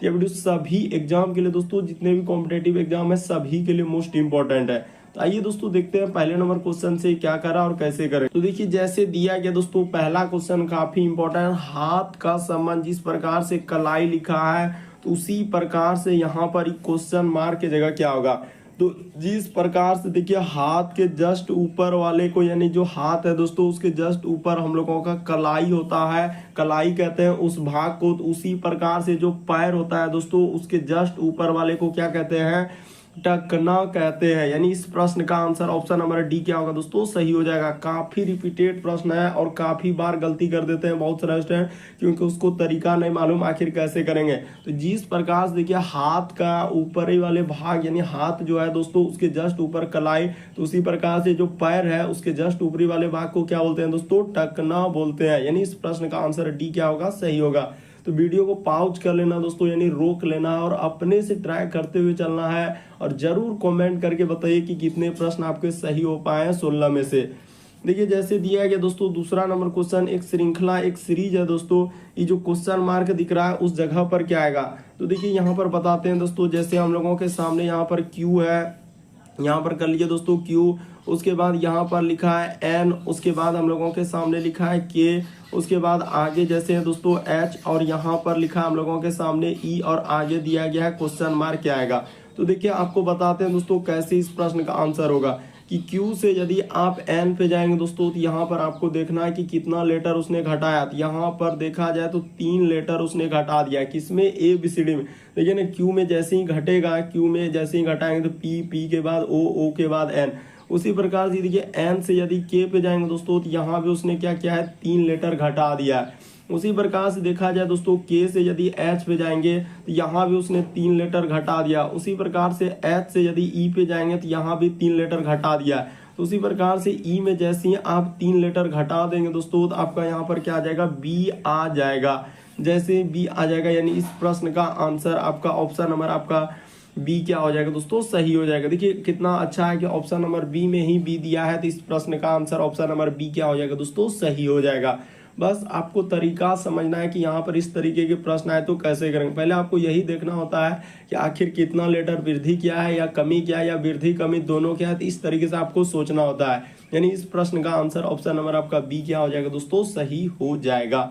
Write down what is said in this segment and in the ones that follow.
तो ये वीडियो सभी एग्जाम के लिए दोस्तों, जितने भी कॉम्पिटेटिव एग्जाम है सभी के लिए मोस्ट इंपॉर्टेंट है। तो आइए दोस्तों देखते हैं पहले नंबर क्वेश्चन से क्या करा और कैसे करें। तो देखिए जैसे दिया गया दोस्तों, पहला क्वेश्चन काफी इंपॉर्टेंट, हाथ का संबंध जिस प्रकार से कलाई लिखा है तो उसी प्रकार से यहाँ पर क्वेश्चन मार्क की जगह क्या होगा। तो जिस प्रकार से देखिए हाथ के जस्ट ऊपर वाले को, यानी जो हाथ है दोस्तों उसके जस्ट ऊपर हम लोगों का कलाई होता है, कलाई कहते हैं उस भाग को। तो उसी प्रकार से जो पैर होता है दोस्तों उसके जस्ट ऊपर वाले को क्या कहते हैं, टखना कहते हैं। यानी इस प्रश्न का आंसर ऑप्शन नंबर डी क्या होगा दोस्तों, सही हो जाएगा। काफी रिपीटेड प्रश्न है और काफी बार गलती कर देते हैं बहुत सारे स्टूडेंट, क्योंकि उसको तरीका नहीं मालूम आखिर कैसे करेंगे। तो जिस प्रकार से देखिए हाथ का ऊपरी वाले भाग, यानी हाथ जो है दोस्तों उसके जस्ट ऊपर कलाई, तो उसी प्रकार से जो पैर है उसके जस्ट ऊपरी वाले भाग को क्या बोलते हैं दोस्तों, टखना बोलते हैं। यानी इस प्रश्न का आंसर डी क्या होगा, सही होगा। तो वीडियो को पॉज कर लेना दोस्तों, यानी रोक लेना और अपने से ट्राई करते हुए चलना है। और जरूर कमेंट करके बताइए कि कितने प्रश्न आपके सही हो पाए हैं 16 में से। देखिए जैसे दिया गया दोस्तों दूसरा नंबर क्वेश्चन, एक श्रृंखला एक सीरीज है दोस्तों, ये जो क्वेश्चन मार्क दिख रहा है उस जगह पर क्या आएगा। तो देखिए यहाँ पर बताते हैं दोस्तों, जैसे हम लोगों के सामने यहाँ पर क्यू है, यहाँ पर कर लीजिए दोस्तों क्यू, उसके बाद यहाँ पर लिखा है एन, उसके बाद हम लोगों के सामने लिखा है के, उसके बाद आगे जैसे है दोस्तों एच, और यहाँ पर लिखा हम लोगों के सामने ई, और आगे दिया गया है क्वेश्चन मार्क क्या आएगा। तो देखिए आपको बताते हैं दोस्तों कैसे इस प्रश्न का आंसर होगा कि क्यू से यदि आप एन पे जाएंगे दोस्तों, तो यहाँ पर आपको देखना है कि कितना लेटर उसने घटाया। तो यहाँ पर देखा जाए तो 3 लेटर उसने घटा दिया, किसमें, ए बी सी डी में। देखिए ना क्यू में जैसे ही घटेगा, क्यू में जैसे ही घटाएंगे तो पी, पी के बाद ओ, ओ के बाद एन। उसी प्रकार से देखिए एन से यदि के पे जाएंगे दोस्तों, तो यहाँ पे उसने क्या किया है, 3 लेटर घटा दिया है। उसी प्रकार से देखा जाए दोस्तों के से यदि एच पे जाएंगे तो यहाँ भी उसने 3 लेटर घटा दिया। उसी प्रकार से एच से यदि ई पे जाएंगे तो यहाँ भी 3 लेटर घटा दिया। तो उसी प्रकार से ई में जैसे ही आप 3 लेटर घटा देंगे दोस्तों, तो आपका यहाँ पर क्या आ जाएगा, बी आ जाएगा। जैसे बी आ जाएगा, यानी इस प्रश्न का आंसर आपका ऑप्शन नंबर आपका बी क्या हो जाएगा दोस्तों, सही हो जाएगा। देखिए कितना अच्छा है कि ऑप्शन नंबर बी में ही बी दिया है, तो इस प्रश्न का आंसर ऑप्शन नंबर बी क्या हो जाएगा दोस्तों, सही हो जाएगा। बस आपको तरीका समझना है कि यहाँ पर इस तरीके के प्रश्न आए तो कैसे करेंगे। पहले आपको यही देखना होता है कि आखिर कितना लेटर वृद्धि किया है या कमी किया है या वृद्धि कमी दोनों क्या है, तो इस तरीके से आपको सोचना होता है। यानी इस प्रश्न का आंसर ऑप्शन नंबर आपका बी क्या हो जाएगा दोस्तों, सही हो जाएगा।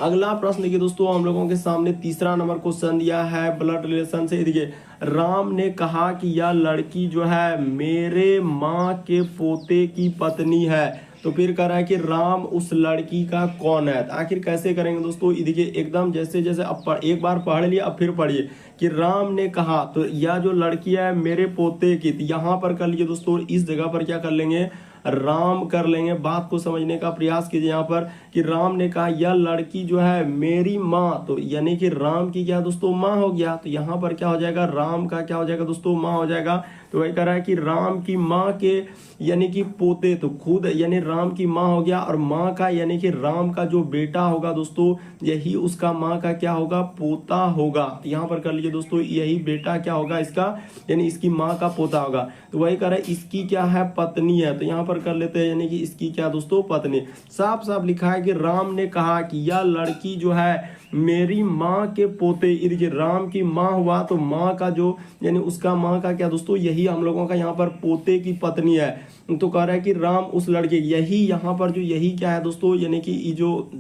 अगला प्रश्न देखिए दोस्तों, हम लोगों के सामने तीसरा नंबर क्वेश्चन दिया है ब्लड रिलेशन से। देखिए राम ने कहा कि यह लड़की जो है मेरे माँ के पोते की पत्नी है। तो फिर कह रहा है कि राम उस लड़की का कौन है। तो आखिर कैसे करेंगे दोस्तों, ये देखिए एकदम जैसे जैसे अब एक बार पढ़ लिया, अब फिर पढ़िए कि राम ने कहा, तो यह जो लड़की है मेरे पोते की, तो यहाँ पर कर लीजिए दोस्तों, इस जगह पर क्या कर लेंगे, राम कर लेंगे। बात को समझने का प्रयास कीजिए यहाँ पर कि राम ने कहा यह लड़की जो है मेरी माँ, तो यानी कि राम की क्या दोस्तों, माँ हो गया। तो यहाँ पर क्या हो जाएगा, राम का क्या हो जाएगा दोस्तों, माँ हो जाएगा। तो वही कह रहा है कि राम की माँ के यानी कि पोते, तो खुद यानी राम की माँ हो गया, और माँ का यानी कि राम का जो बेटा होगा दोस्तों, यही उसका माँ का क्या होगा, पोता होगा। तो यहाँ पर कर लीजिए दोस्तों, यही बेटा क्या होगा इसका, यानी इसकी माँ का पोता होगा। तो वही कह रहा है इसकी क्या है, पत्नी है। तो यहाँ पर कर लेते हैं, यानी कि इसकी क्या दोस्तों, पत्नी। साफ साफ लिखा है कि राम ने कहा कि यह लड़की जो है मेरी माँ के पोते, देखिए राम की माँ हुआ तो माँ का जो यानी उसका माँ का क्या दोस्तों, यही हम लोगों का यहाँ पर पोते की पत्नी है। तो कह रहा है कि राम उस लड़के, यही यहाँ पर जो यही क्या है दोस्तों, यानी कि ये जो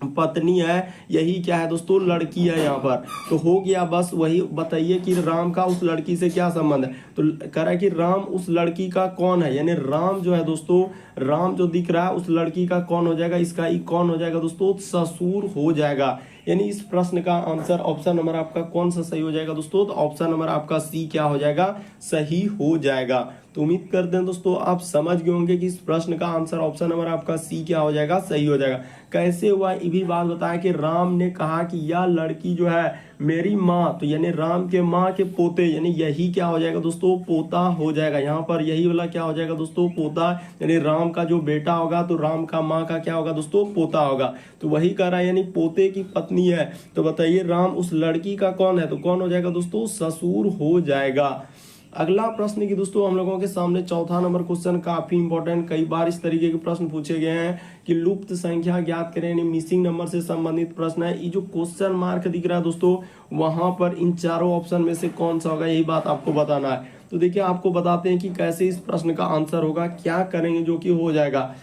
पत्नी है यही क्या है दोस्तों, लड़की है यहाँ पर। तो हो गया, बस वही बताइए कि राम का उस लड़की से क्या संबंध है। तो कह रहा है कि राम उस लड़की का कौन है, यानी राम जो है दोस्तों, राम जो दिख रहा है उस लड़की का कौन हो जाएगा, इसका ही कौन हो जाएगा दोस्तों, ससुर हो जाएगा। यानी इस प्रश्न का आंसर ऑप्शन नंबर आपका कौन सा सही हो जाएगा दोस्तों, तो ऑप्शन नंबर आपका सी क्या हो जाएगा, सही हो जाएगा। तो उम्मीद करते हैं दोस्तों आप समझ गए होंगे कि इस प्रश्न का आंसर ऑप्शन नंबर आपका सी क्या हो जाएगा, सही हो जाएगा। कैसे हुआ ये भी बात बताया कि राम ने कहा कि यह लड़की जो है मेरी माँ, तो यानी राम के माँ के पोते, यानी यही क्या हो जाएगा दोस्तों, पोता हो जाएगा। यहाँ पर यही वाला क्या हो जाएगा दोस्तों, पोता, यानी राम का जो बेटा होगा तो राम का माँ का क्या होगा दोस्तों, पोता होगा। तो वही कह रहा है यानी पोते की पत्नी है। तो बताइए राम उस लड़की का कौन है, तो कौन हो जाएगा दोस्तों, ससुर हो जाएगा। अगला प्रश्न की दोस्तों हम लोगों के सामने चौथा नंबर क्वेश्चन काफी इंपॉर्टेंट, कई बार इस तरीके के प्रश्न पूछे गए हैं कि लुप्त संख्या ज्ञात करें, यानी मिसिंग नंबर से संबंधित प्रश्न है। ये जो क्वेश्चन मार्क दिख रहा है दोस्तों, वहां पर इन चारों ऑप्शन में से कौन सा होगा, यही बात आपको बताना है। तो देखिए आपको बताते हैं कि कैसे इस प्रश्न का आंसर होगा, क्या करेंगे जो कि हो जाएगा।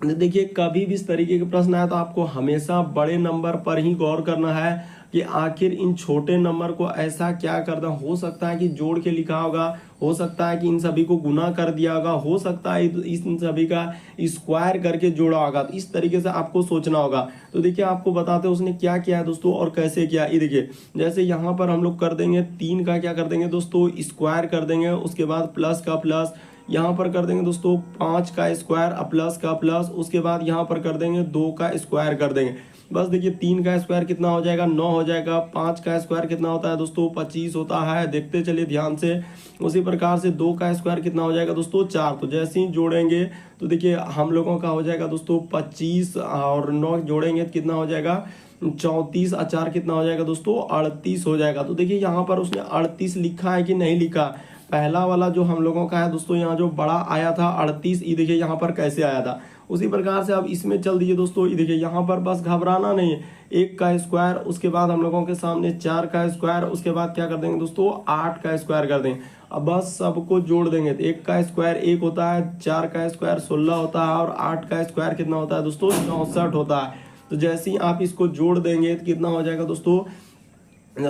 देखिए कभी भी इस तरीके के प्रश्न आए तो आपको हमेशा बड़े नंबर पर ही गौर करना है कि आखिर इन छोटे नंबर को ऐसा क्या करना। हो सकता है कि जोड़ के लिखा होगा, हो सकता है कि इन सभी को गुना कर दिया होगा, हो सकता है इन सभी का स्क्वायर करके जोड़ा होगा। तो इस तरीके से आपको सोचना होगा। तो देखिए आपको बताते हैं उसने क्या किया है दोस्तों और कैसे किया। ये देखिए जैसे यहाँ पर हम लोग कर देंगे 3 का क्या कर देंगे दोस्तों, स्क्वायर कर देंगे, उसके बाद प्लस का प्लस, यहाँ पर कर देंगे दोस्तों 5 का स्क्वायर प्लस का प्लस, उसके बाद यहाँ पर कर देंगे 2 का स्क्वायर कर देंगे। बस देखिए 3 का स्क्वायर कितना हो जाएगा, 9 हो जाएगा। 5 का स्क्वायर कितना होता है दोस्तों, 25 होता है, देखते चलिए ध्यान से। उसी प्रकार से 2 का स्क्वायर कितना हो जाएगा दोस्तों, 4। तो जैसे ही जोड़ेंगे तो देखिए हम लोगों का हो जाएगा दोस्तों 25 और 9 जोड़ेंगे तो कितना हो जाएगा 34, 4 कितना हो जाएगा दोस्तों 38 हो जाएगा। तो देखिए यहाँ पर उसने 38 लिखा है कि नहीं लिखा। पहला वाला जो हम लोगों का है दोस्तों, यहाँ जो बड़ा आया था 38, ये देखिए यहाँ पर कैसे आया था। उसी प्रकार से अब इसमें चल दीजिए दोस्तों, ये देखिए यहाँ पर बस घबराना नहीं है। 1 का स्क्वायर, उसके बाद हम लोगों के सामने 4 का स्क्वायर, उसके बाद क्या कर देंगे दोस्तों 8 का स्क्वायर कर देंगे। अब बस सबको जोड़ देंगे तो 1 का स्क्वायर 1 होता है, 4 का स्क्वायर 16 होता है और 8 का स्क्वायर कितना होता है दोस्तों 64 होता है। तो जैसे ही आप इसको जोड़ देंगे तो कितना हो जाएगा दोस्तों,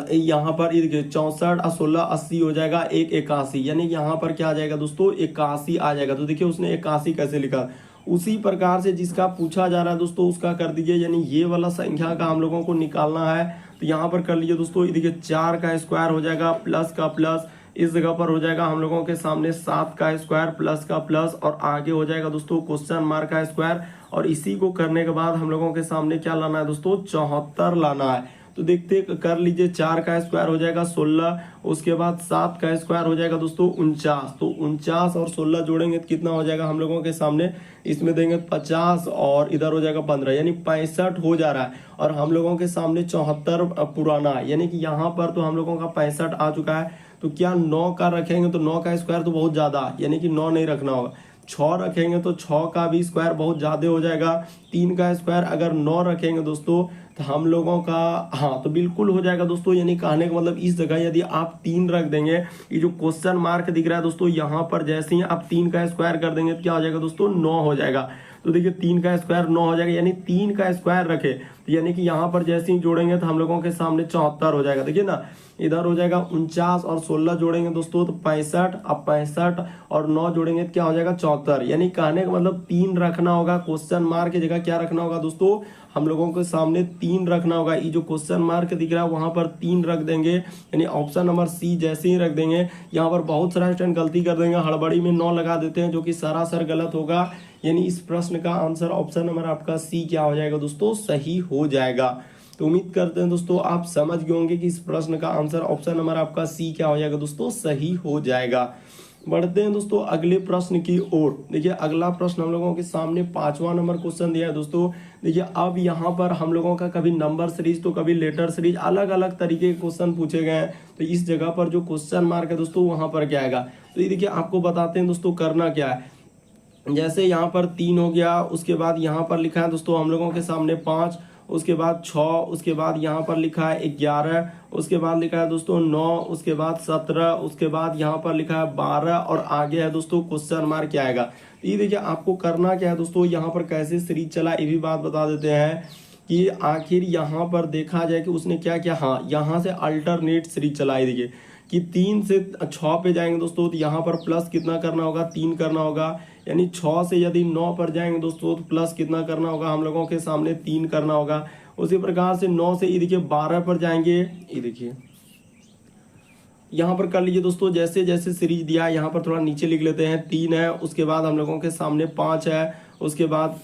यहाँ पर 64 और 16 80 हो जाएगा, 1 81, यानी यहाँ पर क्या आ जाएगा दोस्तों 81 आ जाएगा। तो देखिए उसने 81 कैसे लिखा। उसी प्रकार से जिसका पूछा जा रहा है दोस्तों उसका कर दीजिए, यानी ये वाला संख्या का हम लोगों को निकालना है। तो यहाँ पर कर लीजिए दोस्तों, देखिए 4 का स्क्वायर हो जाएगा प्लस का प्लस, इस जगह पर हो जाएगा हम लोगों के सामने 7 का स्क्वायर प्लस का प्लस और आगे हो जाएगा दोस्तों क्वेश्चन मार्क का स्क्वायर। और इसी को करने के बाद हम लोगों के सामने क्या लाना है दोस्तों 74 लाना है। तो देखते कर लीजिए 4 का स्क्वायर हो जाएगा 16, उसके बाद 7 का स्क्वायर हो जाएगा दोस्तों 49। तो 49 और 16 जोड़ेंगे तो कितना हो जाएगा हम लोगों के सामने, इसमें देंगे 50 और इधर हो जाएगा 15, यानी 65 हो जा रहा है। और हम लोगों के सामने 74 पुराना है, यानी कि यहाँ पर तो हम लोगों का 65 आ चुका है। तो क्या 9 का रखेंगे तो 9 का स्क्वायर तो बहुत ज्यादा, यानी कि 9 नहीं रखना होगा। 6 रखेंगे तो 6 का भी स्क्वायर बहुत ज्यादा हो जाएगा। 3 का स्क्वायर अगर 9 रखेंगे दोस्तों तो हम लोगों का, हाँ तो बिल्कुल हो जाएगा दोस्तों। यानी कहने का मतलब इस जगह यदि आप 3 रख देंगे, ये जो क्वेश्चन मार्क दिख रहा है दोस्तों, यहाँ पर जैसे ही आप 3 का स्क्वायर कर देंगे तो क्या हो जाएगा दोस्तों 9 हो जाएगा। तो देखिए 3 का स्क्वायर 9 हो जाएगा, यानी 3 का स्क्वायर रखे तो यानी कि यहाँ पर जैसे ही जोड़ेंगे तो हम लोगों के सामने 74 हो जाएगा। देखिए ना, इधर हो जाएगा 49 और 16 जोड़ेंगे दोस्तों तो 65, अब 65 और 9 जोड़ेंगे तो क्या हो जाएगा 74। यानी कहने का मतलब 3 रखना होगा, क्वेश्चन मार्क की जगह क्या रखना होगा दोस्तों, हम लोगों के सामने 3 रखना होगा। ये जो क्वेश्चन मार्क दिख रहा है वहां पर 3 रख देंगे, यानी ऑप्शन नंबर सी जैसे ही रख देंगे। यहाँ पर बहुत सारा स्टूडेंट गलती कर देंगे, हड़बड़ी में 9 लगा देते हैं, जो कि सरासर गलत होगा। यानी इस प्रश्न का आंसर ऑप्शन नंबर आपका सी क्या हो जाएगा दोस्तों, सही हो जाएगा। तो उम्मीद करते हैं दोस्तों आप समझ गए होंगे कि इस प्रश्न का आंसर ऑप्शन नंबर आपका सी क्या हो जाएगा दोस्तों, सही हो जाएगा। बढ़ते हैं दोस्तों अगले प्रश्न की ओर। देखिए अगला प्रश्न हम लोगों के सामने 5वां नंबर क्वेश्चन दिया है दोस्तों। देखिए अब यहाँ पर हम लोगों का कभी नंबर सीरीज तो कभी लेटर सीरीज, अलग अलग तरीके के क्वेश्चन पूछे गए हैं। तो इस जगह पर जो क्वेश्चन मार्क है दोस्तों वहां पर क्या आएगा, तो ये देखिए आपको बताते हैं दोस्तों करना क्या है। जैसे यहाँ पर 3 हो गया, उसके बाद यहाँ पर लिखा है दोस्तों हम लोगों के सामने 5, उसके बाद 6, उसके बाद यहाँ पर लिखा है 11, उसके बाद लिखा है दोस्तों 9, उसके बाद 17, उसके बाद यहाँ पर लिखा है 12 और आगे है दोस्तों क्वेश्चन मार्क क्या आएगा। ये देखिए आपको करना क्या है दोस्तों, यहाँ पर कैसे सीरीज चला ये भी बात बता देते हैं कि आखिर यहाँ पर देखा जाए कि उसने क्या किया। हाँ, यहाँ से अल्टरनेट सीरीज चलाई। देखिए कि 3 से 6 पे जाएंगे दोस्तों तो यहाँ पर प्लस कितना करना होगा, 3 करना होगा। यानी 6 से यदि 9 पर जाएंगे दोस्तों तो प्लस कितना करना होगा, हम लोगों के सामने 3 करना होगा। उसी प्रकार से 9 से ये देखिए 12 पर जाएंगे, ये देखिए यहाँ पर कर लीजिए दोस्तों जैसे जैसे सीरीज दिया है। यहाँ पर थोड़ा नीचे लिख लेते हैं, 3 है, उसके बाद हम लोगों के सामने 5 है, उसके बाद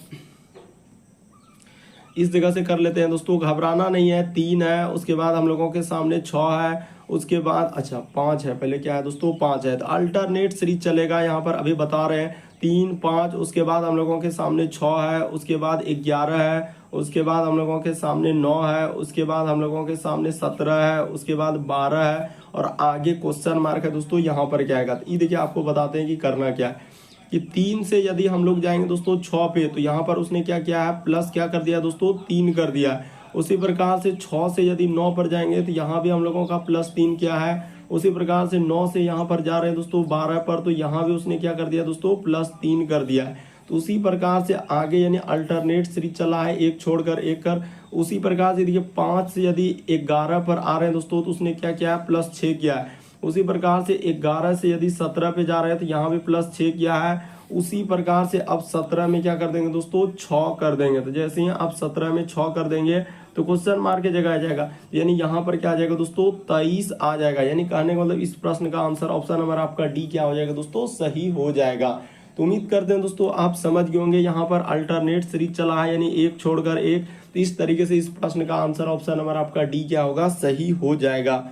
इस जगह से कर लेते हैं दोस्तों, घबराना नहीं है। 3 है, उसके बाद हम लोगों के सामने 6 है, उसके बाद अच्छा 5 है, पहले क्या है दोस्तों 5 है। तो अल्टरनेट सीरीज चलेगा, यहाँ पर अभी बता रहे हैं 3 5, उसके बाद हम लोगों के सामने 6 है, उसके बाद 11 है, उसके बाद हम लोगों के सामने 9 है, उसके बाद हम लोगों के सामने 17 है, उसके बाद 12 है और आगे क्वेश्चन मार्क है दोस्तों। यहाँ पर क्या आएगा, ये देखिए आपको बताते हैं कि करना क्या है कि 3 से यदि हम लोग जाएंगे दोस्तों 6 पे, तो यहाँ पर उसने क्या किया है, प्लस क्या कर दिया दोस्तों, 3 कर दिया। उसी प्रकार से 6 से यदि 9 पर जाएंगे तो यहाँ भी हम लोगों का +3 क्या है। उसी प्रकार से 9 से यहाँ पर जा रहे हैं दोस्तों 12 पर, तो यहाँ भी उसने क्या कर दिया दोस्तों, +3 कर दिया है। तो उसी प्रकार से आगे यानी अल्टरनेट सीरीज चला है, एक छोड़कर एक कर। उसी प्रकार से देखिए 5 से यदि 11 पर आ रहे हैं दोस्तों, तो उसने क्या किया है, +6 किया है। उसी प्रकार से 11 से यदि 17 पे जा रहे हैं तो यहाँ भी +6 किया है। उसी प्रकार से अब 17 में क्या कर देंगे दोस्तों, 6 कर देंगे। तो जैसे ही अब 17 में 6 कर देंगे तो क्वेश्चन मार्क की जगह आ जाएगा, यानी यहाँ पर क्या आ जाएगा दोस्तों, 23 आ जाएगा। यानी कहने का मतलब इस प्रश्न का आंसर ऑप्शन नंबर आपका डी क्या हो जाएगा दोस्तों, सही हो जाएगा। तो उम्मीद करते हैं दोस्तों आप समझ गए होंगे। यहाँ पर अल्टरनेट सीरीज चला है, यानी एक छोड़कर एक। तो इस तरीके से इस प्रश्न का आंसर ऑप्शन नंबर आपका डी क्या होगा, सही हो जाएगा।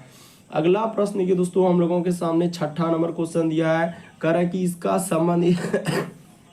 अगला प्रश्न के दोस्तों हम लोगों के सामने 6ठा नंबर क्वेश्चन दिया है, कह रहा है कि इसका संबंध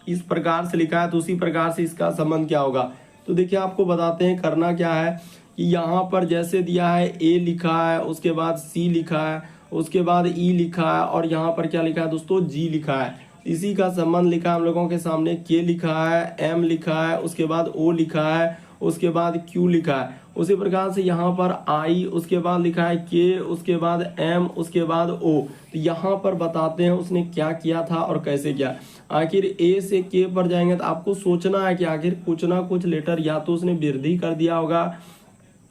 इस प्रकार से लिखा है, तो उसी प्रकार से इसका संबंध क्या होगा। तो देखिए आपको बताते हैं करना क्या है कि यहाँ पर जैसे दिया है ए लिखा है, उसके बाद सी लिखा है, उसके बाद ई लिखा है और यहाँ पर क्या लिखा है दोस्तों, जी लिखा है। इसी का संबंध लिखा है हम लोगों के सामने, के लिखा है, एम लिखा है, उसके बाद ओ लिखा है, उसके बाद क्यू लिखा है। उसी प्रकार से यहाँ पर आई, उसके बाद लिखा है के, उसके बाद एम, उसके बाद ओ। तो यहाँ पर बताते हैं उसने क्या किया था और कैसे किया। आखिर ए से के पर जाएंगे तो आपको सोचना है कि आखिर कुछ ना कुछ लेटर या तो उसने वृद्धि कर दिया होगा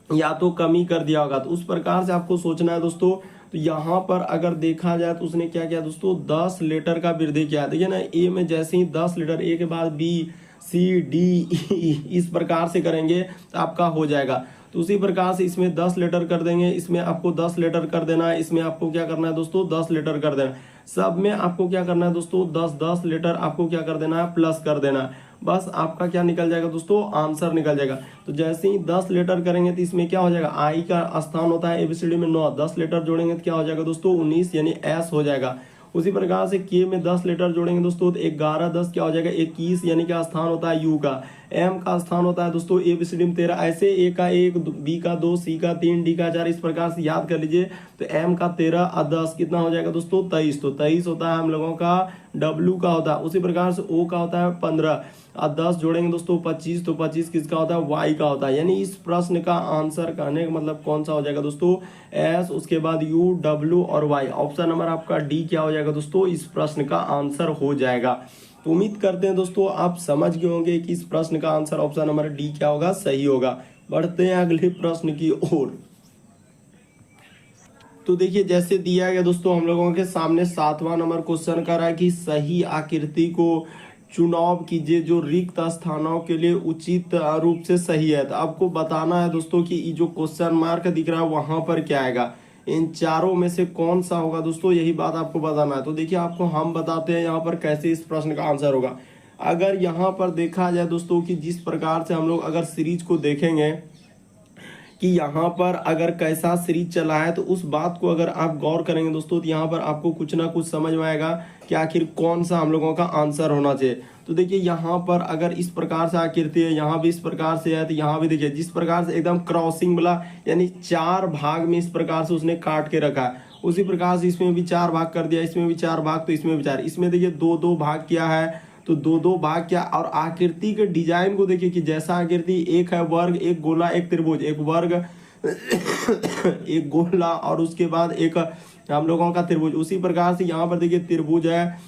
या तो कमी कर दिया होगा, तो उस प्रकार से आपको सोचना है दोस्तों। तो यहाँ पर अगर देखा जाए तो उसने क्या किया दोस्तों, 10 लेटर का वृद्धि किया। देखिए ना, ए में जैसे ही 10 लेटर, ए के बाद बी, सी, डी, ई, इस प्रकार से करेंगे तो आपका हो जाएगा। तो उसी प्रकार से इसमें 10 लेटर कर देंगे, इसमें आपको 10 लेटर कर देना है, इसमें आपको क्या करना है दोस्तों, 10 लेटर कर देना है। सब में आपको क्या करना है दोस्तों, 10-10 लेटर आपको क्या कर देना है, प्लस कर देना है। बस आपका क्या निकल जाएगा दोस्तों, आंसर निकल जाएगा। तो जैसे ही 10 लेटर करेंगे तो इसमें क्या हो जाएगा, आई का स्थान होता है एबीसीडी में 9, 10 लेटर जोड़ेंगे तो क्या हो जाएगा दोस्तों, 19 यानी एस हो जाएगा। उसी प्रकार से के में 10 लेटर जोड़ेंगे दोस्तों तो 11-10 क्या हो जाएगा, 21 यानी क्या स्थान होता है यू का। एम का स्थान होता है दोस्तों एबीसीडी में 13, ऐसे ए का 1, बी का 2, सी का 3, डी का 4, इस प्रकार से याद कर लीजिए। तो एम का 13 और 10 कितना हो जाएगा दोस्तों, 23। तो 23 होता है हम लोगों का, डब्ल्यू का होता है। उसी प्रकार से ओ का होता है 15 और 10 जोड़ेंगे दोस्तों 25, तो 25 किसका होता है, वाई का होता है। यानी इस प्रश्न का आंसर कहने का मतलब कौन सा हो जाएगा दोस्तों, एस, उसके बाद यू, डब्ल्यू और वाई। ऑप्शन नंबर आपका डी क्या हो जाएगा दोस्तों, इस प्रश्न का आंसर हो जाएगा। तो उम्मीद करते हैं दोस्तों आप समझ गए होंगे कि इस प्रश्न का आंसर ऑप्शन नंबर डी क्या होगा, सही होगा। बढ़ते हैं अगले प्रश्न की ओर। तो देखिए जैसे दिया गया दोस्तों हम लोगों के सामने 7वां नंबर क्वेश्चन कर रहा है कि सही आकृति को चुनाव कीजिए जो रिक्त स्थानों के लिए उचित रूप से सही है। तो आपको बताना है दोस्तों कि जो क्वेश्चन मार्क दिख रहा है वहां पर क्या आएगा, इन चारों में से कौन सा होगा दोस्तों, यही बात आपको बताना है। तो देखिए आपको हम बताते हैं यहाँ पर कैसे इस प्रश्न का आंसर होगा। अगर यहाँ पर देखा जाए दोस्तों कि जिस प्रकार से हम लोग अगर सीरीज को देखेंगे कि यहाँ पर अगर कैसा सीरीज चला है, तो उस बात को अगर आप गौर करेंगे दोस्तों तो यहाँ पर आपको कुछ ना कुछ समझ में आएगा कि आखिर कौन सा हम लोगों का आंसर होना चाहिए। तो देखिए यहाँ पर अगर इस प्रकार से आकृति है, यहाँ भी इस प्रकार से है, तो यहाँ भी देखिए जिस प्रकार से एकदम क्रॉसिंग वाला, यानी 4 भाग में इस प्रकार से उसने काट के रखा है। उसी प्रकार से इसमें भी 4 भाग कर दिया, इसमें भी 4 भाग, तो इसमें भी 4, इसमें देखिए 2-2 भाग किया है, तो 2-2 भाग क्या। और आकृति के डिजाइन को देखिए कि जैसा आकृति एक है वर्ग, एक गोला, एक त्रिभुज, एक वर्ग एक गोला और उसके बाद एक हम लोगों का त्रिभुज। उसी प्रकार से यहाँ पर देखिए त्रिभुज है,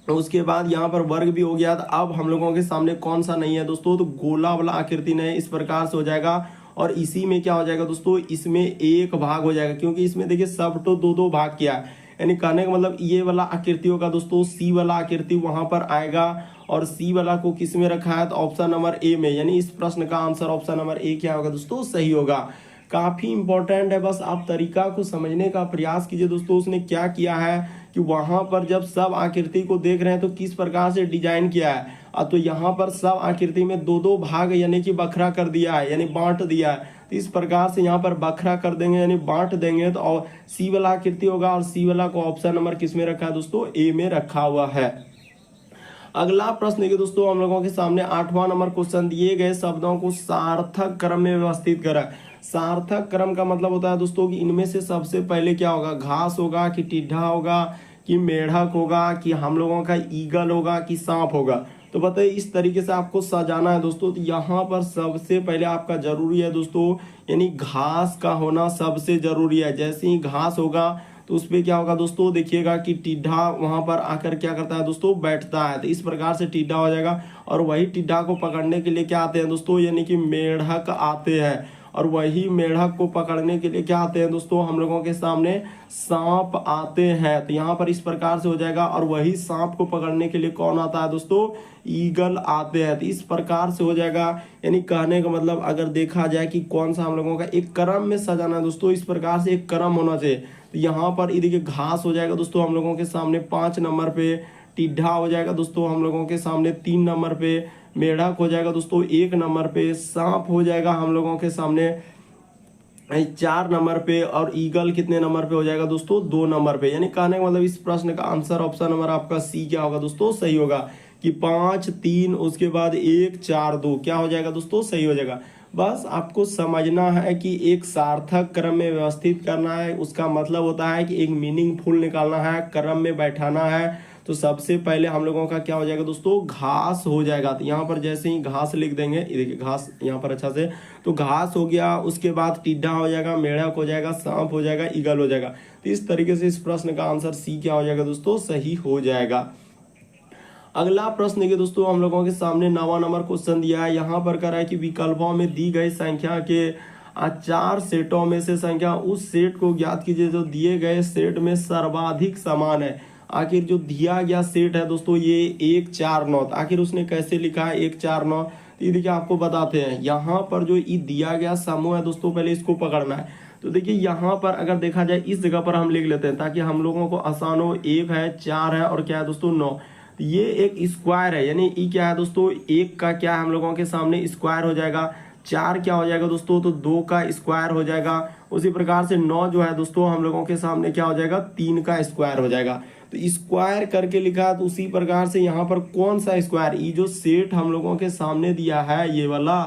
उसके बाद यहाँ पर वर्ग भी हो गया। तो अब हम लोगों के सामने कौन सा नहीं है दोस्तों, तो गोला वाला आकृति नहीं, इस प्रकार से हो जाएगा। और इसी में क्या हो जाएगा दोस्तों, इसमें एक भाग हो जाएगा, क्योंकि इसमें देखिए सब तो 2-2 भाग किया है। यानी कहने का मतलब ये वाला आकृतियों का दोस्तों सी वाला आकृति वहां पर आएगा, और सी वाला को किस में रखा है, तो ऑप्शन नंबर ए में। यानी इस प्रश्न का आंसर ऑप्शन नंबर ए क्या होगा दोस्तों, सही होगा। काफी इंपॉर्टेंट है, बस आप तरीका को समझने का प्रयास कीजिए दोस्तों। उसने क्या किया है कि वहां पर जब सब आकृति को देख रहे हैं तो किस प्रकार से डिजाइन किया है, तो यहाँ पर सब आकृति में 2-2 भाग यानी कि बखरा कर दिया है, यानी बांट दिया है। तो इस प्रकार से यहाँ पर बखरा कर देंगे यानी बांट देंगे, तो सी वाला आकृति होगा, और सी वाला को ऑप्शन नंबर किस में रखा है दोस्तों, ए में रखा हुआ है। अगला प्रश्न देखिए दोस्तों, हम लोगों के सामने 8वां नंबर क्वेश्चन, दिए गए शब्दों को सार्थक क्रम में व्यवस्थित करें। सार्थक क्रम का मतलब होता है दोस्तों कि इनमें से सबसे पहले क्या होगा, घास होगा कि टिड्ढा होगा कि मेढक होगा कि हम लोगों का ईगल होगा कि सांप होगा। तो बताइए इस तरीके से आपको सजाना है दोस्तों। तो यहाँ पर सबसे पहले आपका जरूरी है दोस्तों, यानी घास का होना सबसे जरूरी है। जैसे ही घास होगा तो उस पर क्या होगा दोस्तों, देखिएगा कि टिड्ढा वहां पर आकर क्या करता है दोस्तों, बैठता है। तो इस प्रकार से टिड्ढा हो जाएगा। और वही टिड्ढा को पकड़ने के लिए क्या आते हैं दोस्तों, यानी कि मेढक आते हैं। और वही मेढक को पकड़ने के लिए क्या आते हैं दोस्तों, हम लोगों के सामने सांप आते हैं। तो यहाँ पर इस प्रकार से हो जाएगा। और वही सांप को पकड़ने के लिए कौन आता है दोस्तों, ईगल आते हैं। तो इस प्रकार से हो जाएगा। यानी कहने का मतलब अगर देखा जाए कि कौन सा हम लोगों का एक क्रम में सजाना है दोस्तों, इस प्रकार से एक क्रम होना चाहिए। तो यहाँ पर देखिए घास हो जाएगा दोस्तों हम लोगों के सामने 5 नंबर पे, टिड्ढा हो जाएगा दोस्तों हम लोगों के सामने 3 नंबर पे, मेढक हो जाएगा दोस्तों 1 नंबर पे, सांप हो जाएगा हम लोगों के सामने 4 नंबर पे, और ईगल कितने नंबर पे हो जाएगा दोस्तों, 2 नंबर पे। यानी कहने का मतलब इस प्रश्न का आंसर ऑप्शन नंबर आपका सी क्या होगा दोस्तों, सही होगा। कि 5 3 उसके बाद 1 4 2 क्या हो जाएगा दोस्तों, सही हो जाएगा। बस आपको समझना है कि एक सार्थक क्रम में व्यवस्थित करना है। उसका मतलब होता है कि एक मीनिंगफुल निकालना है, क्रम में बैठाना है। तो सबसे पहले हम लोगों का क्या हो जाएगा दोस्तों, घास हो जाएगा। तो यहाँ पर जैसे ही घास लिख देंगे, ये देखिए घास यहाँ पर अच्छा से, तो घास हो गया। उसके बाद टिड्ढा हो जाएगा, मेढक हो जाएगा, सांप हो जाएगा, ईगल हो जाएगा। तो इस तरीके से इस प्रश्न का आंसर सी क्या हो जाएगा दोस्तों, सही हो जाएगा। अगला प्रश्न देखिए दोस्तों, हम लोगों के सामने 9वां नंबर क्वेश्चन दिया है। यहाँ पर कह रहा है कि विकल्पों में दी गई संख्या के 4 सेटों में से संख्या उस सेट को ज्ञात कीजिए जो दिए गए सेट में सर्वाधिक समान है। आखिर जो दिया गया सेट है दोस्तों ये 1 4 9, आखिर उसने कैसे लिखा है 1 4 9, ये देखिए आपको बताते हैं। यहाँ पर जो ये दिया गया समूह है दोस्तों, पहले इसको पकड़ना है। तो देखिए यहाँ पर अगर देखा जाए इस जगह पर हम लिख लेते हैं ताकि हम लोगों को आसान हो। 1 है, 4 है और क्या है दोस्तों 9। ये एक स्क्वायर है, यानी ये क्या है दोस्तों, 1 का क्या है हम लोगों के सामने स्क्वायर हो जाएगा। 4 क्या हो जाएगा दोस्तों, तो 2 का स्क्वायर हो जाएगा। उसी प्रकार से 9 जो है दोस्तों हम लोगों के सामने क्या हो जाएगा, 3 का स्क्वायर हो जाएगा। तो स्क्वायर करके लिखा। तो उसी प्रकार से यहाँ पर कौन सा स्क्वायर, ये जो सेट हम लोगों के सामने दिया है ये वाला,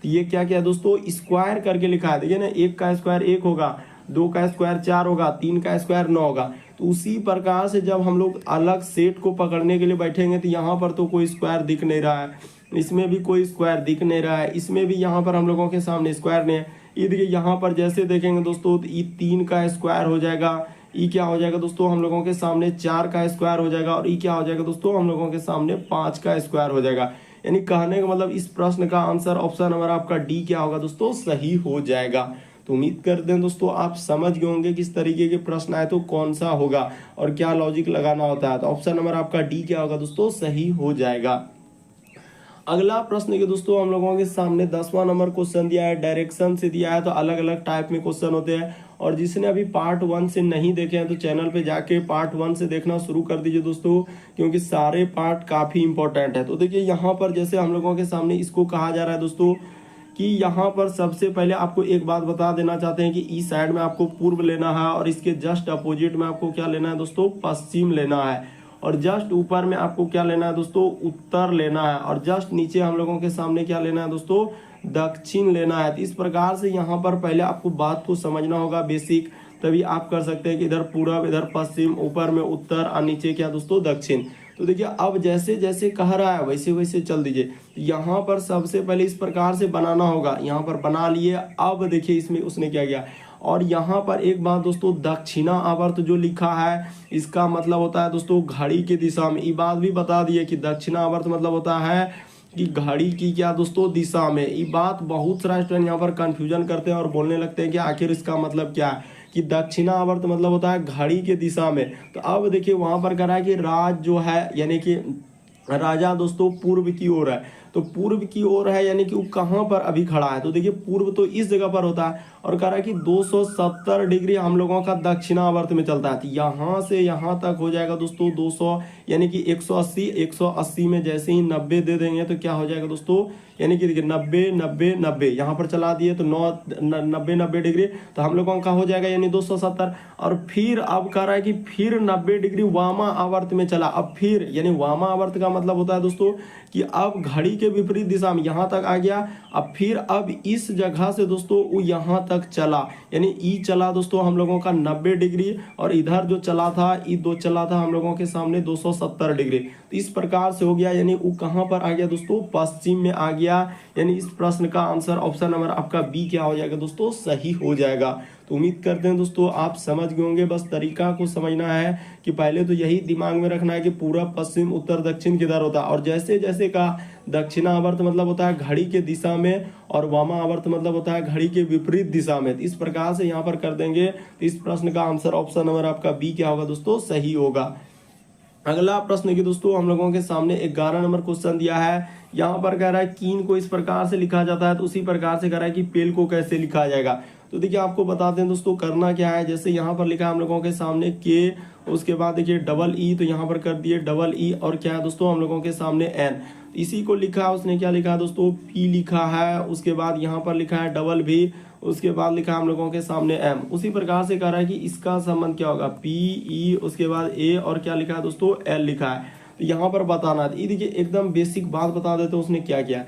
तो ये क्या क्या है दोस्तों, स्क्वायर करके लिखा है। देखिए ना, 1 का स्क्वायर 1 होगा, 2 का स्क्वायर 4 होगा, 3 का स्क्वायर 9 होगा। तो उसी प्रकार से जब हम लोग अलग सेट को पकड़ने के लिए बैठेंगे तो यहाँ पर तो कोई स्क्वायर दिख नहीं रहा है, इसमें भी कोई स्क्वायर दिख नहीं रहा है, इसमें भी यहाँ पर हम लोगों के सामने स्क्वायर नहीं है। ये देखिए यहाँ पर जैसे देखेंगे दोस्तों, तो ये 3 का स्क्वायर हो जाएगा। ये क्या हो जाएगा दोस्तों, हम लोगों के सामने 4 का स्क्वायर हो जाएगा। और ये क्या हो जाएगा दोस्तों, हम लोगों के सामने 5 का स्क्वायर हो जाएगा। यानी कहने का मतलब इस प्रश्न का आंसर ऑप्शन नंबर आपका डी क्या होगा दोस्तों, सही हो जाएगा। तो उम्मीद करते हैं दोस्तों आप समझ गए होंगे किस तरीके के प्रश्न आए तो कौन सा होगा और क्या लॉजिक लगाना होता है। तो ऑप्शन नंबर आपका डी क्या होगा दोस्तों, सही हो जाएगा। अगला प्रश्न के दोस्तों हम लोगों के सामने 10वां नंबर क्वेश्चन दिया है, डायरेक्शन से दिया है। तो अलग अलग टाइप में क्वेश्चन होते हैं, और जिसने अभी पार्ट 1 से नहीं देखे हैं तो चैनल पे जाके पार्ट 1 से देखना शुरू कर दीजिए दोस्तों, क्योंकि सारे पार्ट काफी इंपॉर्टेंट है। तो देखिए यहाँ पर जैसे हम लोगों के सामने इसको कहा जा रहा है दोस्तों कि यहाँ पर सबसे पहले आपको एक बात बता देना चाहते हैं कि इस साइड में आपको पूर्व लेना है, और इसके जस्ट अपोजिट में आपको क्या लेना है दोस्तों, पश्चिम लेना है। और जस्ट ऊपर में आपको क्या लेना है दोस्तों, उत्तर लेना है। और जस्ट नीचे हम लोगों के सामने क्या लेना है दोस्तों, दक्षिण लेना है। तो इस प्रकार से यहाँ पर पहले आपको बात को समझना होगा बेसिक, तभी आप कर सकते हैं कि इधर पूरब, इधर पश्चिम, ऊपर में उत्तर और नीचे क्या दोस्तों, दक्षिण। तो देखिए अब जैसे जैसे कह रहा है वैसे वैसे चल दीजिए। यहाँ पर सबसे पहले इस प्रकार से बनाना होगा, यहाँ पर बना लिए। अब देखिए इसमें उसने क्या किया, और यहाँ पर एक बात दोस्तों, दक्षिणा आवर्त जो लिखा है इसका मतलब होता है दोस्तों घड़ी की दिशा में। ये बात भी बता दिए कि दक्षिणा आवर्त मतलब होता है कि घड़ी की क्या दोस्तों, दिशा में। ये बात बहुत सारा स्टूडेंट यहाँ पर कंफ्यूजन करते हैं और बोलने लगते हैं कि आखिर इसका मतलब क्या है, कि दक्षिणा आवर्त मतलब होता है घड़ी के दिशा में। तो अब देखिए वहां पर कह रहा है कि राज जो है, यानी कि राजा दोस्तों पूर्व की ओर है। तो पूर्व की ओर है, यानी कि वो कहाँ पर अभी खड़ा है, तो देखिए पूर्व तो इस जगह पर होता है, और कह रहा है कि 270 डिग्री हम लोगों का दक्षिणावर्त में चलता है। तो यहाँ से यहाँ तक हो जाएगा दोस्तों 200, यानी कि 180, 180 में जैसे ही 90 दे देंगे तो क्या हो जाएगा दोस्तों, यानी कि देखिए 90 90 90 यहाँ पर चला दिए तो 90 90 डिग्री, तो हम लोगों का हो जाएगा यानी 270। और फिर अब कह रहा है कि फिर 90 डिग्री वामा आवर्त में चला। अब फिर यानी वामा आवर्त का मतलब होता है दोस्तों कि अब घड़ी के विपरीत दिशा में यहाँ तक आ गया। अब फिर अब इस जगह से दोस्तों वो यहाँ तक चला, यानी ई चला दोस्तों हम लोगों का 90 डिग्री, और इधर जो चला था ई दो चला था हम लोगों के सामने 270 डिग्री। तो इस प्रकार से हो गया, यानी वो कहाँ पर आ गया दोस्तों, पश्चिम में आ गया। यानी इस प्रश्न का आंसर ऑप्शन नंबर आपका बी क्या हो जाएगा दोस्तों, सही हो जाएगा। तो उम्मीद करते हैं दोस्तों आप समझ गए होंगे। बस तरीका को समझना है कि पहले तो यही दिमाग में रखना है कि पूरब पश्चिम उत्तर दक्षिण किधर होता है, और जैसे जैसे का दक्षिणावर्त मतलब होता है घड़ी के दिशा में, और वामावर्त मतलब होता है घड़ी के विपरीत दिशा में। इस प्रकार से यहाँ पर कर देंगे तो इस प्रश्न का आंसर ऑप्शन नंबर आपका बी क्या होगा दोस्तों, सही होगा। अगला प्रश्न की दोस्तों हम लोगों के सामने 11 नंबर क्वेश्चन दिया है। यहाँ पर कह रहा है कीन को इस प्रकार से लिखा जाता है, तो उसी प्रकार से कह रहा है कि पेल को कैसे लिखा जाएगा। तो देखिए आपको बताते हैं दोस्तों करना क्या है। जैसे यहाँ पर लिखा है हम लोगों के सामने के, उसके बाद देखिए डबल ई, तो यहाँ पर कर दिए डबल ई, और क्या है दोस्तों हम लोगों के सामने एन। इसी को लिखा है उसने, क्या लिखा है दोस्तों, पी लिखा है। उसके बाद यहाँ पर लिखा है डबल भी, उसके बाद लिखा है हम लोगों के सामने एम। उसी प्रकार से कह रहा है कि इसका संबंध क्या होगा, पी ई, उसके बाद ए, और क्या लिखा है दोस्तों, एल लिखा है। तो यहाँ पर बताना है। ये देखिए एकदम बेसिक बात बता देते हैं उसने क्या किया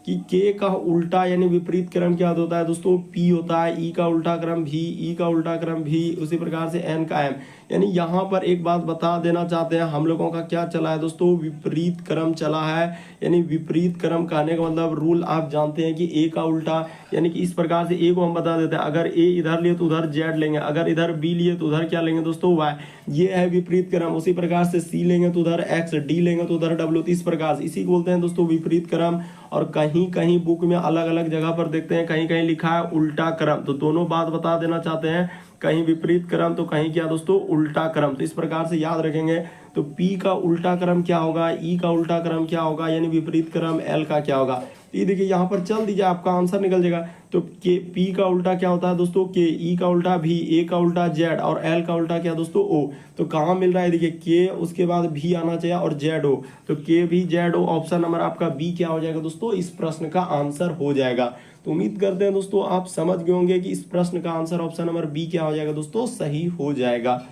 कि के का उल्टा यानी विपरीत क्रम क्या होता है दोस्तों, पी होता है, ई का उल्टा क्रम भी, ई का उल्टा क्रम भी, उसी प्रकार से एन का एम। यानी यहाँ पर एक बात बता देना चाहते हैं, हम लोगों का क्या चला है दोस्तों, विपरीत क्रम चला है। यानी विपरीत क्रम कहने का मतलब रूल आप जानते हैं कि ए का उल्टा, यानी कि इस प्रकार से ए को हम बता देते हैं, अगर ए इधर लिए तो उधर जेड लेंगे, अगर इधर बी लिए तो उधर क्या लेंगे दोस्तों, वाई। ये है विपरीत क्रम। उसी प्रकार से सी लेंगे तो उधर एक्स, डी लेंगे तो उधर डब्ल्यू। इस प्रकार से इसी को बोलते हैं दोस्तों विपरीत क्रम। और कहीं कहीं बुक में अलग अलग जगह पर देखते हैं, कहीं कहीं लिखा है उल्टा क्रम। तो दोनों बात बता देना चाहते हैं, कहीं विपरीत क्रम तो कहीं क्या दोस्तों, उल्टा क्रम। तो इस प्रकार से याद रखेंगे। तो P का उल्टा क्रम क्या होगा, E का उल्टा क्रम क्या होगा, यानी विपरीत क्रम L का क्या होगा। ये देखिए यहाँ पर चल दीजिए, आपका आंसर निकल जाएगा। तो के P का उल्टा क्या होता है दोस्तों, के, E का उल्टा V, A का उल्टा Z, और L का उल्टा क्या दोस्तों, O। तो कहाँ मिल रहा है, देखिए के, उसके बाद V आना चाहिए और ZO। तो के भी ZO, ऑप्शन नंबर आपका B क्या हो जाएगा दोस्तों, इस प्रश्न का आंसर हो जाएगा। तो उम्मीद करते हैं दोस्तों आप समझ गए होंगे कि इस प्रश्न का आंसर ऑप्शन नंबर बी क्या हो जाएगा दोस्तों, सही हो जाएगा।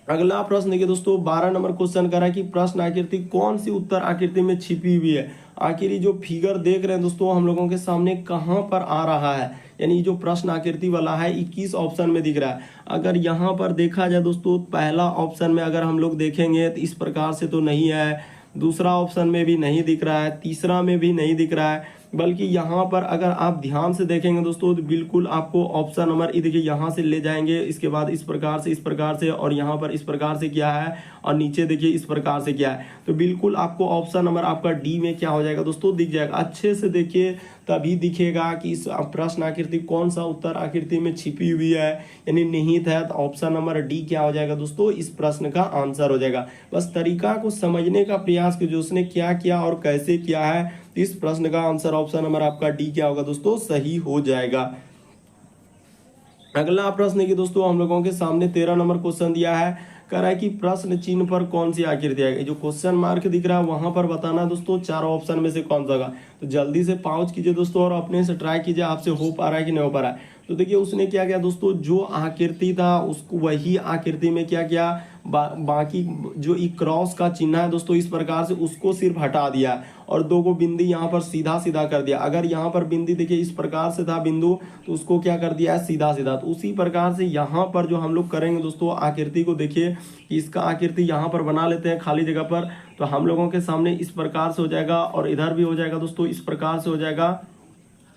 अगला प्रश्न देखिए दोस्तों 12 नंबर क्वेश्चन कर रहा है कि प्रश्न आकृति कौन सी उत्तर आकृति में छिपी हुई है। आखिर ये जो फिगर देख रहे हैं दोस्तों हम लोगों के सामने कहाँ पर आ रहा है, यानी जो प्रश्न आकृति वाला है 21 ऑप्शन में दिख रहा है। अगर यहाँ पर देखा जाए दोस्तों, पहला ऑप्शन में अगर हम लोग देखेंगे तो इस प्रकार से तो नहीं है, दूसरा ऑप्शन में भी नहीं दिख रहा है, तीसरा में भी नहीं दिख रहा है, बल्कि यहाँ पर अगर आप ध्यान से देखेंगे दोस्तों तो बिल्कुल आपको ऑप्शन नंबर देखिए यहाँ से ले जाएंगे, इसके बाद इस प्रकार से और यहाँ पर इस प्रकार से किया है, और नीचे देखिए इस प्रकार से किया है। तो बिल्कुल आपको ऑप्शन नंबर आपका डी में क्या हो जाएगा दोस्तों, दिख जाएगा। अच्छे से देखिए तभी दिखेगा कि इस प्रश्न आकृति कौन सा उत्तर आकृति में छिपी हुई है, यानी निहित है। तो ऑप्शन नंबर डी क्या हो जाएगा दोस्तों, इस प्रश्न का आंसर हो जाएगा। बस तरीका को समझने का प्रयास कीजिए, उसने क्या किया और कैसे किया है। इस प्रश्न का आंसर ऑप्शन नंबर आपका डी क्या होगा दोस्तों, सही हो जाएगा। अगला प्रश्न की दोस्तों हम लोगों के सामने 13 नंबर क्वेश्चन दिया है। कह रहा है कि प्रश्न चिन्ह पर कौन सी आकृति है। जो क्वेश्चन मार्क दिख रहा है वहां पर बताना दोस्तों चारों ऑप्शन में से कौन सा होगा। तो जल्दी से पॉज कीजिए दोस्तों और अपने से ट्राई कीजिए आपसे हो पा रहा है कि नहीं हो पा रहा है। तो देखिए उसने क्या किया दोस्तों, जो आकृति था उसको वही आकृति में क्या किया, बाकी जो क्रॉस का चिन्ह है दोस्तों इस प्रकार से उसको सिर्फ हटा दिया और दो को बिंदी यहाँ पर सीधा सीधा कर दिया। अगर यहाँ पर बिंदी देखिए इस प्रकार से था बिंदु, तो उसको क्या कर दिया है, सीधा सीधा। तो उसी प्रकार से यहाँ पर जो हम लोग करेंगे दोस्तों, आकृति को देखिए कि इसका आकृति यहाँ पर बना लेते हैं खाली जगह पर। तो हम लोगों के सामने इस प्रकार से हो जाएगा और इधर भी हो जाएगा दोस्तों, इस प्रकार से हो जाएगा,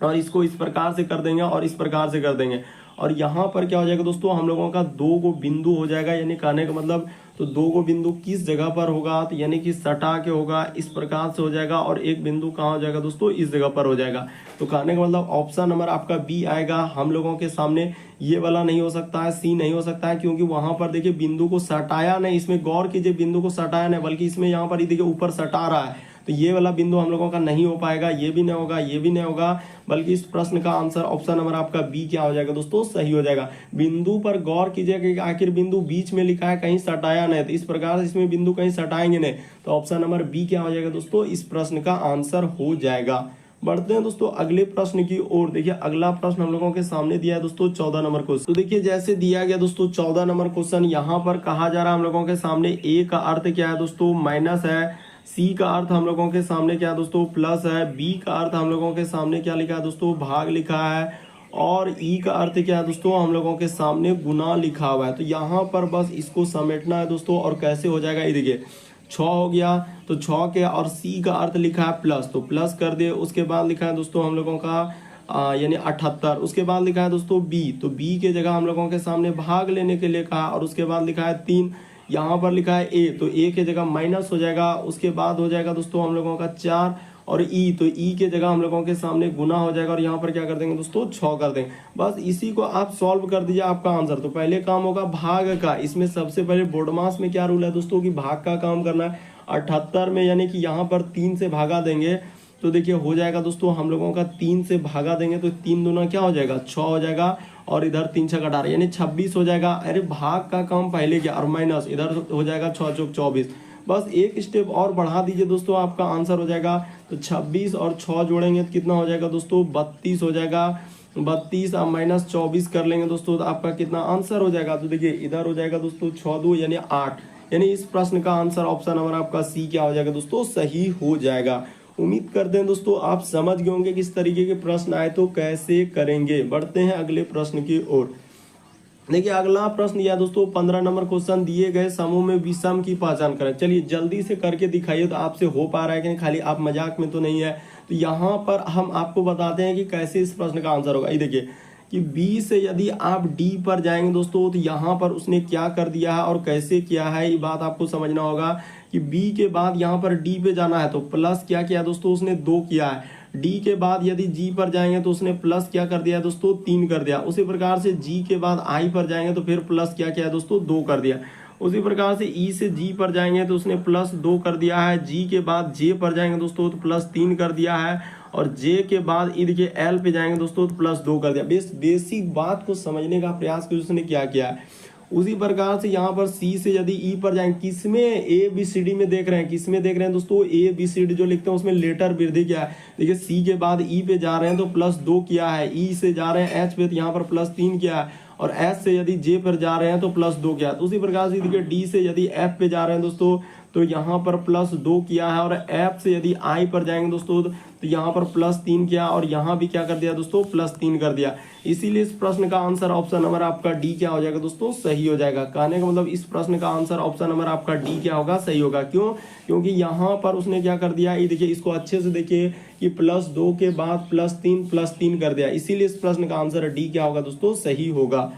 और इसको इस प्रकार से कर देंगे और इस प्रकार से कर देंगे। और यहाँ पर क्या हो जाएगा दोस्तों, हम लोगों का दो गो बिंदु हो जाएगा। यानी कहने का मतलब तो दो गो बिंदु किस जगह पर होगा, तो यानी कि सटा के होगा, इस प्रकार से हो जाएगा। और एक बिंदु कहाँ हो जाएगा दोस्तों, इस जगह पर हो जाएगा। तो कहने का मतलब ऑप्शन नंबर आपका बी आएगा हम लोगों के सामने। ये वाला नहीं हो सकता है, सी नहीं हो सकता है, क्योंकि वहां पर देखिए बिंदु को सटाया नहीं। इसमें गौर कीजिए, बिंदु को सटाया नहीं, बल्कि इसमें यहाँ पर देखिए ऊपर सटा रहा है। तो ये वाला बिंदु हम लोगों का नहीं हो पाएगा, ये भी नहीं होगा, ये भी नहीं होगा, बल्कि इस प्रश्न का आंसर ऑप्शन नंबर आपका बी क्या हो जाएगा दोस्तों, सही हो जाएगा। बिंदु पर गौर कीजिएगा कि आखिर बिंदु बीच में लिखा है, कहीं सटाया नहीं, तो इस प्रकार से इसमें बिंदु कहीं सटाएंगे नहीं, तो ऑप्शन नंबर बी क्या हो जाएगा दोस्तों, इस प्रश्न का आंसर हो जाएगा। बढ़ते हैं दोस्तों अगले प्रश्न की ओर। देखिए अगला प्रश्न हम लोगों के सामने दिया है दोस्तों 14 नंबर क्वेश्चन। तो देखिए जैसे दिया गया दोस्तों 14 नंबर क्वेश्चन, यहाँ पर कहा जा रहा है हम लोगों के सामने ए का अर्थ क्या है दोस्तों, माइनस है, सी का अर्थ हम लोगों के सामने क्या है दोस्तों, प्लस है, बी का अर्थ हम लोगों के सामने क्या लिखा है दोस्तों, भाग लिखा है, और ई का अर्थ क्या है दोस्तों, हम लोगों के सामने गुना लिखा हुआ है। तो यहाँ पर बस इसको समेटना है दोस्तों, और कैसे हो जाएगा, ये देखिए 6 हो गया, तो 6 के और सी का अर्थ लिखा है प्लस, तो प्लस कर दे। उसके बाद लिखा है दोस्तों हम लोगों का यानी 78। उसके बाद लिखा है दोस्तों बी, तो बी के जगह हम लोगों के सामने भाग लेने के लिए कहा, और उसके बाद लिखा है 3। यहाँ पर लिखा है ए, तो ए के जगह माइनस हो जाएगा। उसके बाद हो जाएगा दोस्तों हम लोगों का 4, और ई, तो ई के जगह हम लोगों के सामने गुना हो जाएगा, और यहाँ पर क्या कर देंगे दोस्तों, 6 कर देंगे। बस इसी को आप सॉल्व कर दीजिए, आपका आंसर। तो पहले काम होगा भाग का, इसमें सबसे पहले बोर्डमास में क्या रूल है दोस्तों कि भाग का काम करना है। 78 में यानी कि यहाँ पर 3 से भागा देंगे, तो देखिए हो जाएगा दोस्तों हम लोगों का 3 से भागा देंगे, तो 3 दूना क्या हो जाएगा, 6 हो जाएगा, और इधर 3 6 18 यानी 26 हो जाएगा। अरे भाग का काम पहले किया, और माइनस इधर हो जाएगा 6 चौक 24। बस एक स्टेप और बढ़ा दीजिए दोस्तों, आपका आंसर हो जाएगा। तो 26 और 6 जोड़ेंगे तो कितना हो जाएगा दोस्तों, 32 हो जाएगा। 32 आप माइनस 24 कर लेंगे दोस्तों, तो आपका कितना आंसर हो जाएगा, तो देखिए इधर हो जाएगा दोस्तों 6 2 यानी 8, यानी इस प्रश्न का आंसर ऑप्शन नंबर आपका सी क्या हो जाएगा दोस्तों, सही हो जाएगा। उम्मीद करते हैं दोस्तों आप समझ गए होंगे किस तरीके के प्रश्न आए तो कैसे करेंगे। बढ़ते हैं अगले प्रश्न की ओर। देखिए अगला प्रश्न यह दोस्तों 15 नंबर क्वेश्चन, दिए गए समूह में विषम की पहचान करें। चलिए जल्दी से करके दिखाइए, तो आपसे हो पा रहा है कि नहीं, खाली आप मजाक में तो नहीं है। तो यहाँ पर हम आपको बताते हैं कि कैसे इस प्रश्न का आंसर होगा। ये देखिए कि बी से यदि आप डी पर जाएंगे दोस्तों, तो यहाँ पर उसने क्या कर दिया है और कैसे किया है, ये बात आपको समझना होगा। कि बी के बाद यहाँ पर डी पे जाना है, तो प्लस क्या किया दोस्तों, उसने 2 किया है। डी के बाद यदि जी पर जाएंगे तो उसने प्लस क्या कर दिया दोस्तों, 3 कर दिया। उसी प्रकार से जी के बाद आई पर जाएंगे तो फिर प्लस क्या किया दोस्तों, 2 कर दिया। उसी प्रकार से ई से जी पर जाएंगे तो उसने प्लस 2 कर दिया है। जी के बाद जे पर जाएंगे दोस्तों तो प्लस 3 कर दिया है, और जे के बाद ई देखिए एल पे जाएंगे दोस्तों तो प्लस 2 कर दिया। बेसिक बात को समझने का प्रयास कर उसने क्या किया है। उसी प्रकार से यहाँ पर सी से यदि ई पर जाएंगे, किसमें ए बी सी डी में देख रहे हैं, किसमें देख रहे हैं दोस्तों, ए बी सी डी जो लिखते हैं उसमें लेटर वृद्धि क्या है। देखिए सी के बाद ई पे जा रहे हैं तो प्लस 2 किया है, ई से जा रहे हैं एच पे तो यहाँ पर प्लस 3 किया है, और एच से यदि जे पर जा रहे हैं तो प्लस 2 किया है। तो उसी प्रकार से देखिए डी से यदि एफ पे जा रहे हैं दोस्तों तो यहाँ पर प्लस 2 किया है, और एफ से यदि आई पर जाएंगे दोस्तों तो यहाँ पर प्लस 3 किया, और यहाँ भी क्या कर दिया दोस्तों, प्लस 3 कर दिया। इसीलिए इस प्रश्न का आंसर ऑप्शन नंबर आपका डी क्या हो जाएगा दोस्तों, सही हो जाएगा। कहने का मतलब इस प्रश्न का आंसर ऑप्शन नंबर आपका डी क्या होगा, सही होगा। क्यों, क्योंकि यहाँ पर उसने क्या कर दिया, ये देखिए इसको अच्छे से देखिए कि प्लस 2 के बाद प्लस 3 कर दिया, इसीलिए इस प्रश्न का आंसर डी क्या होगा दोस्तों, सही होगा।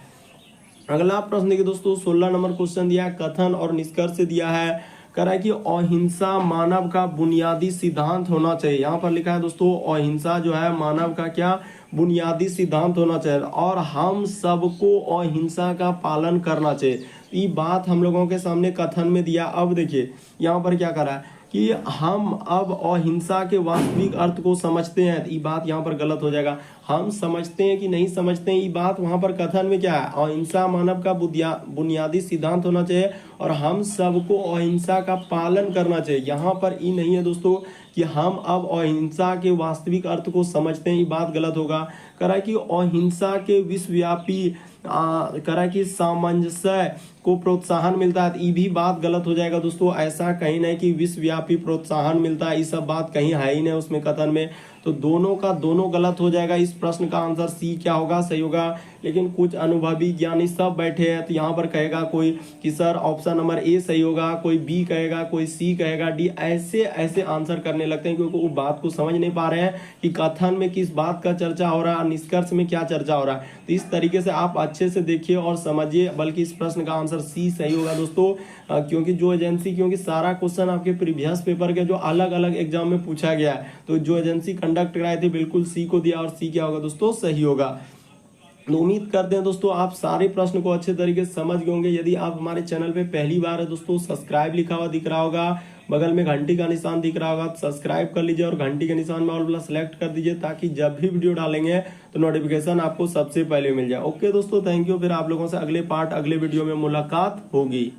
अगला प्रश्न देखिए दोस्तों 16 नंबर क्वेश्चन दिया है, कथन और निष्कर्ष दिया है। कह रहा है कि अहिंसा मानव का बुनियादी सिद्धांत होना चाहिए। यहाँ पर लिखा है दोस्तों अहिंसा जो है मानव का क्या बुनियादी सिद्धांत होना चाहिए, और हम सबको अहिंसा का पालन करना चाहिए। ये बात हम लोगों के सामने कथन में दिया। अब देखिए यहाँ पर क्या कर रहा है कि हम अब अहिंसा के वास्तविक अर्थ को समझते हैं। ये बात यहाँ पर गलत हो जाएगा, हम समझते हैं कि नहीं समझते हैं, ये बात वहां पर कथन में क्या है, अहिंसा मानव का बुनियादी सिद्धांत होना चाहिए और हम सबको अहिंसा का पालन करना चाहिए। यहाँ पर ये नहीं है दोस्तों कि हम अब अहिंसा के वास्तविक अर्थ को समझते हैं, ये बात गलत होगा। करा कि अहिंसा के विश्वव्यापी करा कि सामंजस्य को प्रोत्साहन मिलता है, ये भी बात गलत हो जाएगा दोस्तों। ऐसा कहीं नहीं कि विश्वव्यापी प्रोत्साहन मिलता है, ये सब बात कहीं है ही नहीं उसमें कथन में, तो दोनों का दोनों गलत हो जाएगा। इस प्रश्न का आंसर सी क्या होगा, सही होगा। लेकिन कुछ अनुभवी ज्ञानी सब बैठे हैं तो यहाँ पर कहेगा कोई कि सर ऑप्शन नंबर ए सही होगा, कोई बी कहेगा, कोई सी कहेगा, डी, ऐसे आंसर करने लगते हैं क्योंकि वो बात को समझ नहीं पा रहे हैं कि कथन में किस बात का चर्चा हो रहा है, निष्कर्ष में क्या चर्चा हो रहा है। तो इस तरीके से आप अच्छे से देखिए और समझिए, बल्कि इस प्रश्न का आंसर सी सही होगा दोस्तों। क्योंकि सारा क्वेश्चन आपके प्रीवियस पेपर के जो अलग अलग एग्जाम में पूछा गया है, तो जो एजेंसी कंडक्ट कराई थी बिल्कुल सी को दिया, और सी क्या होगा दोस्तों, सही होगा। तो उम्मीद करते हैं दोस्तों आप सारे प्रश्न को अच्छे तरीके से समझ गए होंगे। यदि आप हमारे चैनल पे पहली बार है दोस्तों, सब्सक्राइब लिखा हुआ दिख रहा होगा, बगल में घंटी का निशान दिख रहा होगा, तो सब्सक्राइब कर लीजिए और घंटी के निशान में ऑल वाला सेलेक्ट कर दीजिए, ताकि जब भी वीडियो डालेंगे तो नोटिफिकेशन आपको सबसे पहले मिल जाए। ओके दोस्तों, थैंक यू। फिर आप लोगों से अगले वीडियो में मुलाकात होगी।